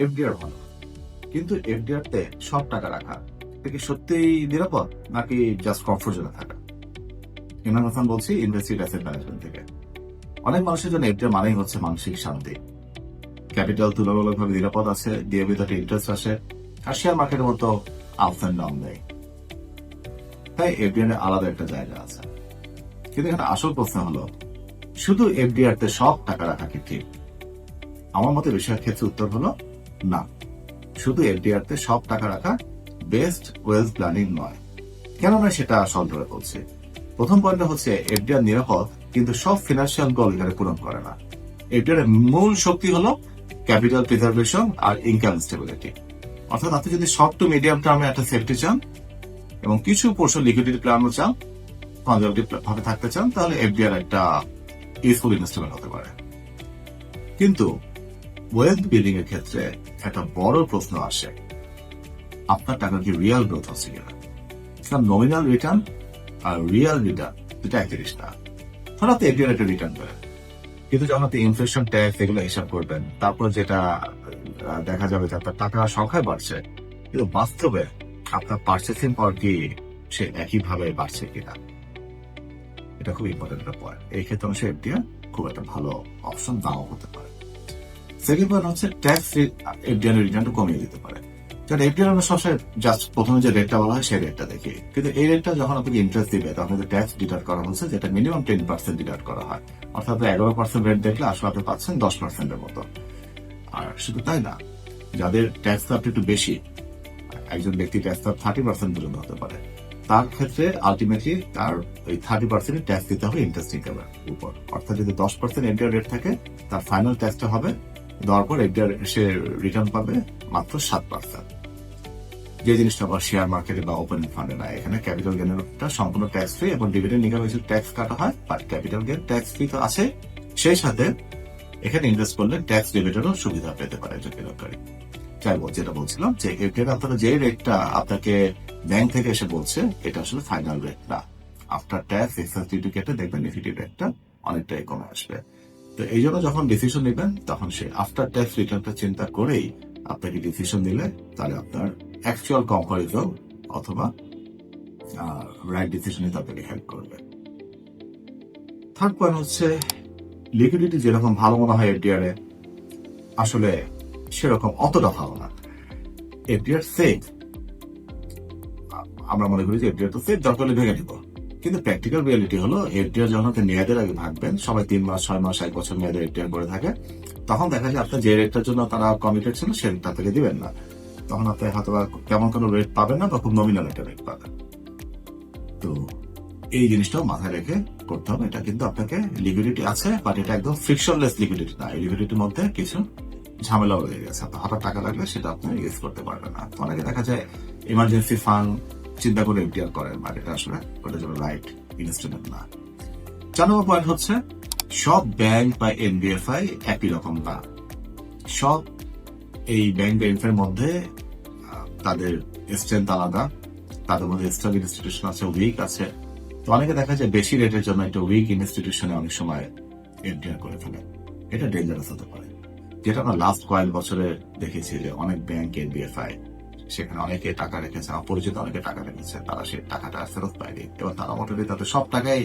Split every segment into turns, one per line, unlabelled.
FDR ভালো, কিন্তু FDR তে সব টাকা রাখা এটা কি সত্যিই নিরাপদ নাকি জাস্ট কমফোর্ট জোনে থাকা? ইমরান হাসান বলছি, ইনভেস্টিভ অ্যাসেট ম্যানেজমেন্ট থেকে। অনেক মানুষের জন্য এফডিআর মানেই হচ্ছে মানসিক শান্তি। ক্যাপিটাল তুলনামূলকভাবে নিরাপদ আছে, নিয়মিত একটা ইন্টারেস্ট আসে, আর শেয়ার মার্কেটের মতো আপস এন্ড ডাউন নেই। তাই এফডিআর এর আলাদা একটা জায়গা আছে। কিন্তু এখানে আসল প্রশ্ন হলো, শুধু এফডিআর তে সব টাকা রাখা কি ঠিক? আমার মতে বিষয়ের ক্ষেত্রে উত্তর হলো না। শুধু এফডিআর তে সব টাকা রাখা বেস্ট ওয়েলথ প্ল্যানিং নয়। কেন নয় সেটা সলভ করে বলছি। প্রথম পয়েন্ট হচ্ছে, এফডিআর নিরাপদ কিন্তু সব ফিনান্সিয়াল গোল এখানে পূরণ করে না। এফডিআর এর মূল শক্তি হলো ক্যাপিটাল প্রিজার্ভেশন আর ইনকাম স্টেবিলিটি। অর্থাৎ আপনি যদি শর্ট টু মিডিয়াম টার্মে একটা সেফটি চান এবং কিছু পোর্শন লিকুইডিটি প্ল্যানও চান, কনজারভেটিভ ভাবে থাকতে চান, তাহলে এফডিআর একটা ইউজফুল ইনভেস্টমেন্ট হতে পারে। কিন্তু ওয়েলথ বিল্ডিং এর ক্ষেত্রে একটা বড় প্রশ্ন আসে, আপনার টাকা কি রিয়েল গ্রোথ হচ্ছে কিনা? নমিনাল রিটার্ন আর রিয়েল রিটার্ন দুটা এক জিনিস না। ধরো আপনি এফডিআর একটা রিটার্ন করেন, কিন্তু যখন আপনি ইনফ্লেশন ট্যাক্স এগুলো হিসাব করবেন, তারপর যেটা দেখা যাবে যে আপনার টাকা সংখ্যায় বাড়ছে, কিন্তু বাস্তবে আপনার পার্চেসিং পাওয়ার কি সে একইভাবে বাড়ছে কিনা, এটা খুব ইম্পর্টেন্ট একটা পয়েন্ট। এই ক্ষেত্রে অংশে এফডিআর খুব একটা ভালো অপশন নাও হতে পারে। সেকেন্ড পয়েন্ট হচ্ছে, ট্যাক্স এফডিআর রিটার্নটা কমিয়ে দিতে পারে। কারণ এফডিআর আমরা সবসময় জাস্ট প্রথমে যে রেটটা বলা হয় সেই রেটটা দেখি, কিন্তু এই রেটটা যখন আপনাকে ইন্টারেস্ট দিবে তখন ট্যাক্স ডিডাক্ট করা হচ্ছে, যেটা মিনিমাম 10% ডিডাক্ট করা হয়। অর্থাৎ 11% রেট দেখলে আসলে আপনি পাচ্ছেন 10% এর মতো। আর শুধু তাই না, যাদের ট্যাক্স স্ল্যাব একটু বেশি, একজন ব্যক্তি ট্যাক্স স্ল্যাব 30% পর্যন্ত হতে পারে, তার ক্ষেত্রে আলটিমেটলি তার ওই 30% ট্যাক্স দিতে হবে ইন্টারেস্ট ইনকামের উপর। অর্থাৎ যদি 10% এফডিআর রেট থাকে, তার ফাইনাল ট্যাক্সটা হবে দেওয়ার পর এফডিআর সে রিটার্ন পাবে মাত্র 7%। যে জিনিসটা আবার শেয়ার মার্কেটে বা ওপেন ফান্ডে না। এখানে ক্যাপিটাল গেইনটা সম্পূর্ণ ট্যাক্স ফ্রি এবং ডিভিডেন্ড ইনকাম কিছু ট্যাক্স কাটা হয়, but capital gain tax free তো আছে। সেই সাথে এখানে ইনভেস্ট করলে ট্যাক্স রিবেটেরও সুবিধা পেতে পারে একজন বিনিয়োগকারী। চাইবো যেটা বলছিলাম যে এফডিআর আপনারা যে রেটটা আপনাকে ব্যাংক থেকে এসে বলছে, এটা আসলে ফাইনাল রেট না। আফটার ট্যাক্স এক্সাইজ ডিউটি কেটে দেখবেন ইফেক্টিভ রেটটা অনেকটাই কমে আসবে। তো এই জন্য যখন ডিসিশন নেবেন, তখন সে আফটার ট্যাক্স রিটার্নটা চিন্তা করেই আপনাকে ডিসিশন নিলে তাহলে আপনার অ্যাকচুয়াল কম্পারিজন অথবা রাইট ডিসিশন নিতে আপনাকে হেল্প করবে। থার্ড পয়েন্ট হচ্ছে, লিকুইডিটি যেরকম ভালো মনে হয় এফডিআর এ, আসলে সেরকম অতটা ভালো না। এফডিআর সেফ, আমরা মনে করি যে এফডিআর তো সেফ, দরকার হলে ভেঙে দিব। কিন্তু প্র্যাকটিক্যাল রিয়ালিটি হলো, এফডিআর যখন আপনি মেয়াদের আগে ভাগবেন, সবাই 3 মাস 6 মাস 1 বছর মেয়াদের এফডিআর করে থাকে, তখন দেখা যায় আপনার যে রেটটার জন্য তারা কমিটেড ছিল সে রেটটা থেকে দিবেন না। তখন আপনি হয়তো তেমন কোনো রেট পাবেন না বা খুব নমিনাল একটা রেট পাবেন। তো এই জিনিসটাও মাথায় রেখে করতে হবে। এটা কিন্তু আপনাকে লিকুইডিটি আছে, বাট এটা একদম ফ্রিকশনলেস লিকুইডিটি না। এই লিকুইডিটির মধ্যে কিছু ঝামেলাও রয়ে গেছে। আপনার হঠাৎ টাকা লাগলে সেটা আপনি ইউজ করতে পারবেন না। তো অনেকে দেখা যায় ইমার্জেন্সি ফান্ড চিন্তা করে এফডিআর করেন, বাট এটা আসলে ওটার জন্য রাইট ইনস্ট্রুমেন্ট না। 4 নম্বর পয়েন্ট হচ্ছে, সব ব্যাংক বা এনবিএফআই একই রকম না। সব এই ব্যাংক বা এনবিএফআই এর মধ্যে তাদের স্ট্রেংথ আলাদা, তাদের মধ্যে স্ট্রং ইনস্টিটিউশন আছে, উইক আছে। তো অনেকে দেখা যায় বেশি রেটের জন্য একটা উইক ইনস্টিটিউশনে অনেক সময় এফডিআর করে ফেলে। এটা ডেঞ্জারাস হতে পারে। যেটা আমরা লাস্ট কয়েক বছরে দেখেছি যে অনেক ব্যাংক এনবিএফআই, সেখানে অনেকে টাকা রেখেছে, অপরিচিত অনেকে টাকা রেখেছে, তারা সেই টাকাটা ফেরত পায়নি এবং তারা মোটামুটি তাদের সব টাকাই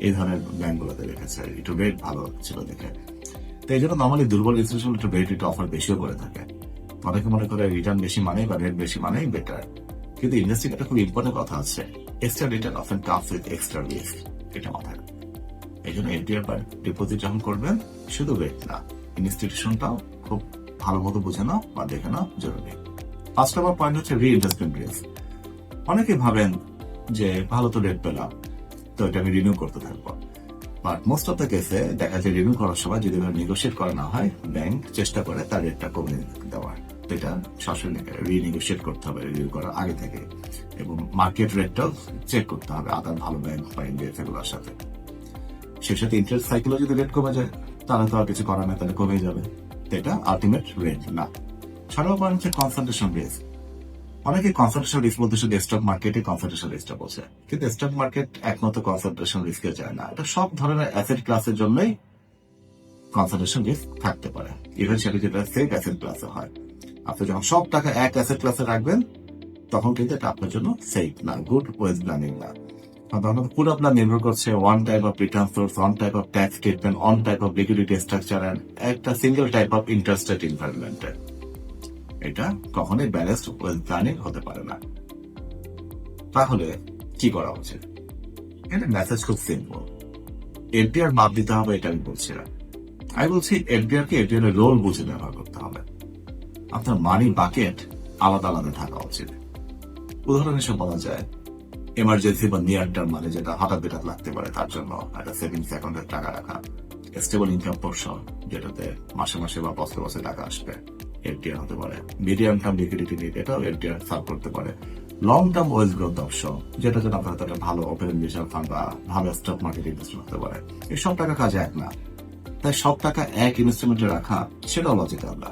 এই ধরনের ব্যাংকগুলোতে রেখেছে, একটু রেট ভালো ছিল দেখে। তো এই জন্য নর্মালি দুর্বল ইনস্টিটিউশন একটু রেট একটু অফার বেশিও করে থাকে। অনেকে মনে করে রিটার্ন বেশি মানেই বা রেট বেশি মানেই বেটার, কিন্তু ইনভেস্টিং একটা খুব ইম্পর্টেন্ট কথা আছে, extra return often comes with extra risk. এটা মাথায় রাখবেন। এই জন্য এফডিআর বা ডিপোজিট যখন করবেন, শুধু রেট না, ইনস্টিটিউশনটাও খুব ভালো মতো বুঝে নাও বা দেখে নাও জরুরি। 5 নম্বর পয়েন্ট হচ্ছে রিইনভেস্টমেন্ট রিস্ক। অনেকে ভাবেন যে ভালো তো রেট পেলাম, তো এটা আমি রিনিউ করতে থাকবো। বাট মোস্ট অফ দ্য কেসে দেখা যায় রিনিউ করার সময় যদি নেগোসিয়েট করা না হয়, ব্যাংক চেষ্টা করে তার রেটটা কমিয়ে দেওয়ার। তো এটা সরাসরি রিনেগোসিয়েট করতে হবে রিনিউ করার আগে থেকে, এবং মার্কেট রেটটাও চেক করতে হবে আদার ভালো ব্যাংক বা এনবিএফআই গুলোর সাথে। সেই সাথে ইন্টারেস্ট সাইকেলও যদি রেট কমে যায়, তাহলে তো আর কিছু করার নেই, তাহলে কমে যাবে। তো এটা আলটিমেট রেট না। 6 নম্বর পয়েন্ট হচ্ছে কনসেন্ট্রেশন রিস্ক। অনেকে কনসেন্ট্রেশন রিস্ক বলতে শুধু স্টক মার্কেটে কনসেন্ট্রেশন রিস্কটা বোঝে, কিন্তু স্টক মার্কেট একমাত্র কনসেন্ট্রেশন রিস্কে যায় না। এটা সব ধরনের অ্যাসেট ক্লাসের জন্যই কনসেন্ট্রেশন রিস্ক থাকতে পারে, ইভেন সেটা যেটা সেফ অ্যাসেট ক্লাসে হয়। আপনি যখন সব টাকা এক অ্যাসেট ক্লাসে রাখবেন তখন কিন্তু এটা আপনার জন্য সেফ না, গুড ওয়েলথ প্ল্যানিং না। তখন পুরো আপনার নির্ভর করছে one type of return source, one type of tax statement, one type of liquidity structure and একটা single type of interest rate এনভায়রনমেন্টে। এটা কখনোই ব্যালেন্সড ওয়েলথ প্ল্যানিং হতে পারে না। তাহলে কি করা উচিত? এটা মেসেজ খুব সিম্পল। এফডিআর মাপ দিতে হবে এটা আমি বলছি না। আমি বলছি এফডিআর কে এফডিআর এর রোল বুঝে ব্যবহার করতে হবে। আপনার মানি বাকেট আলাদা আলাদা থাকা উচিত। উদাহরণ হিসেবে বলা যায় এমার্জেন্সি বা নিয়ার টার্ম মানে যেটা হঠাৎ বেটাৎ লাগতে পারে তার জন্য একটা সেভিংস অ্যাকাউন্টে টাকা রাখা, স্টেবল ইনকাম পোর্শন যেটাতে মাসে মাসে বা বছরে বছরে টাকা আসবে, এফডিআর হতে পারে। মিডিয়াম টার্ম লিকুইডিটি নিড এটাও এফডিআর সার্ভ করতে পারে। Long term wealth growth option যেটা জন্য আপনার একটা ভালো ওপেন মিউচুয়াল ফান্ড বা ভালো স্টক মার্কেট ইনভেস্ট হতে পারে। এই সব টাকা কাজে এক না, তাই সব টাকা এক ইনস্ট্রুমেন্টে রাখা সেটাও লজিক্যাল না।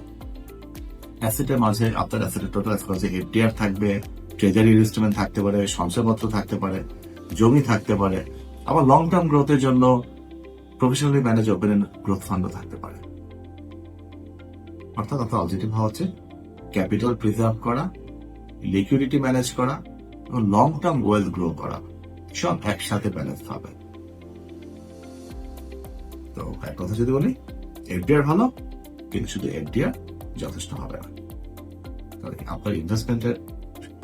অ্যাসেটের মাঝে আপনার অ্যাসেটের টোটাল এক্সপোজার এফডিআর থাকবে, ট্রেজারি ইনস্ট্রুমেন্ট থাকতে পারে, সঞ্চয়পত্র থাকতে পারে, জমি থাকতে পারে, আবার লং টার্ম গ্রোথের জন্য প্রফেশনালি ম্যানেজ ওপেন গ্রোথ ফান্ডও থাকতে পারে। অর্থাৎ আপনার অবজেক্টিভ হওয়া হচ্ছে ক্যাপিটাল প্রিজার্ভ করা, লিকুইডিটি ম্যানেজ করা এবং লং টার্ম ওয়েলথ গ্রো করা, সব একসাথে ব্যালেন্স হবে। তো এক কথা যদি বলি, এফডিআর ভালো, কিন্তু শুধু এফডিআর যথেষ্ট হবে না। আপনার ইনভেস্টমেন্টের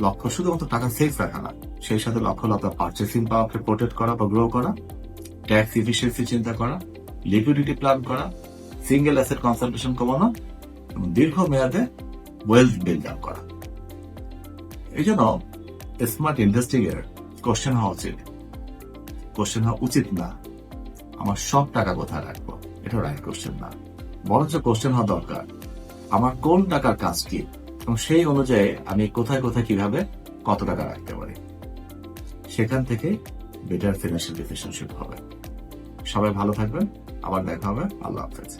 লক্ষ্য শুধুমাত্র টাকা সেফ রাখা না, সেই সাথে লক্ষ্য হলো আপনার পার্চেসিং পাওয়ারকে প্রোটেক্ট করা বা গ্রো করা, ট্যাক্স ইফিসিয়েন্সি চিন্তা করা, লিকুইডিটি প্ল্যান করা, সিঙ্গেল অ্যাসেট কনসেন্ট্রেশন কমানো এবং দীর্ঘ মেয়াদে ওয়েলথ বিল্ড আপ করা। এই জন্য স্মার্ট ইনভেস্টিং এর কোশ্চেন হওয়া উচিত না আমার সব টাকা কোথায় রাখবো, এটা রাইট কোশ্চেন না। বরঞ্চ কোশ্চেন হওয়া দরকার আমার কোন টাকার কাজ কি এবং সেই অনুযায়ী আমি কোথায় কোথায় কিভাবে কত টাকা রাখতে পারি। সেখান থেকে বেটার ফিনান্সিয়াল ডিসিশন হবে। সবাই ভালো থাকবেন, আবার দেখা হবে। আল্লাহ হাফেজ।